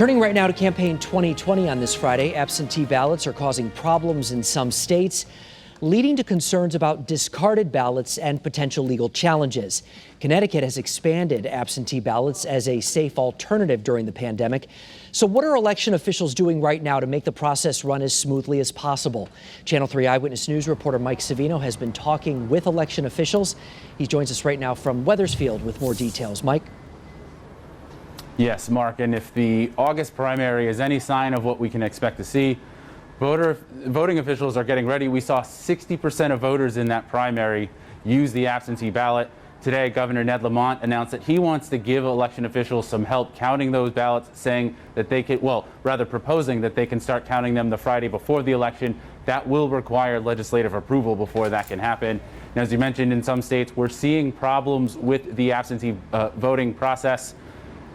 Turning right now to campaign 2020 on this Friday, absentee ballots are causing problems in some states, leading to concerns about discarded ballots and potential legal challenges. Connecticut has expanded absentee ballots as a safe alternative during the pandemic. So what are election officials doing right now to make the process run as smoothly as possible? Channel 3 Eyewitness News reporter Mike Savino has been talking with election officials. He joins us right now from Wethersfield with more details. Mike? Yes, Mark, and if the August primary is any sign of what we can expect to see, voting officials are getting ready. We saw 60% of voters in that primary use the absentee ballot. Today, Governor Ned Lamont announced that he wants to give election officials some help counting those ballots, saying that they could, proposing that they can start counting them the Friday before the election. That will require legislative approval before that can happen. And as you mentioned, in some states, we're seeing problems with the absentee voting process,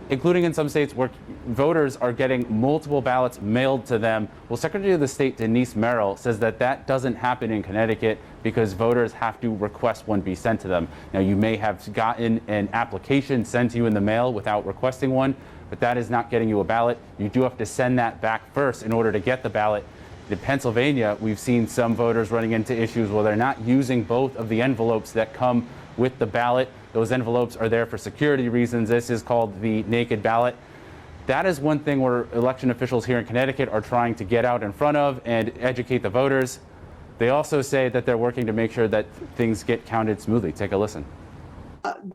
including in some states where voters are getting multiple ballots mailed to them. Well, Secretary of the State Denise Merrill says that that doesn't happen in Connecticut because voters have to request one be sent to them. Now, you may have gotten an application sent to you in the mail without requesting one, but that is not getting you a ballot. You do have to send that back first in order to get the ballot. In Pennsylvania, we've seen some voters running into issues where they're not using both of the envelopes that come with the ballot. Those envelopes are there for security reasons. This is called the naked ballot. That is one thing where election officials here in Connecticut are trying to get out in front of and educate the voters. They also say that they're working to make sure that things get counted smoothly. Take a listen.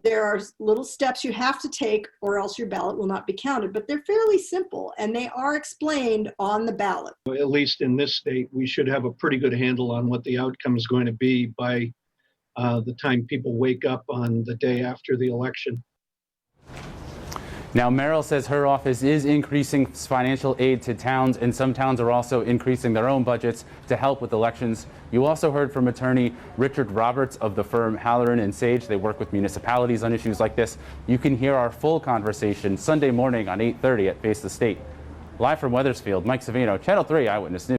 There are little steps you have to take or else your ballot will not be counted, but they're fairly simple and they are explained on the ballot. At least in this state, we should have a pretty good handle on what the outcome is going to be by the time people wake up on the day after the election. Now, Merrill says her office is increasing financial aid to towns, and some towns are also increasing their own budgets to help with elections. You also heard from attorney Richard Roberts of the firm Halloran and Sage. They work with municipalities on issues like this. You can hear our full conversation Sunday morning on 8:30 at Face the State. Live from Wethersfield, Mike Savino, Channel 3 Eyewitness News.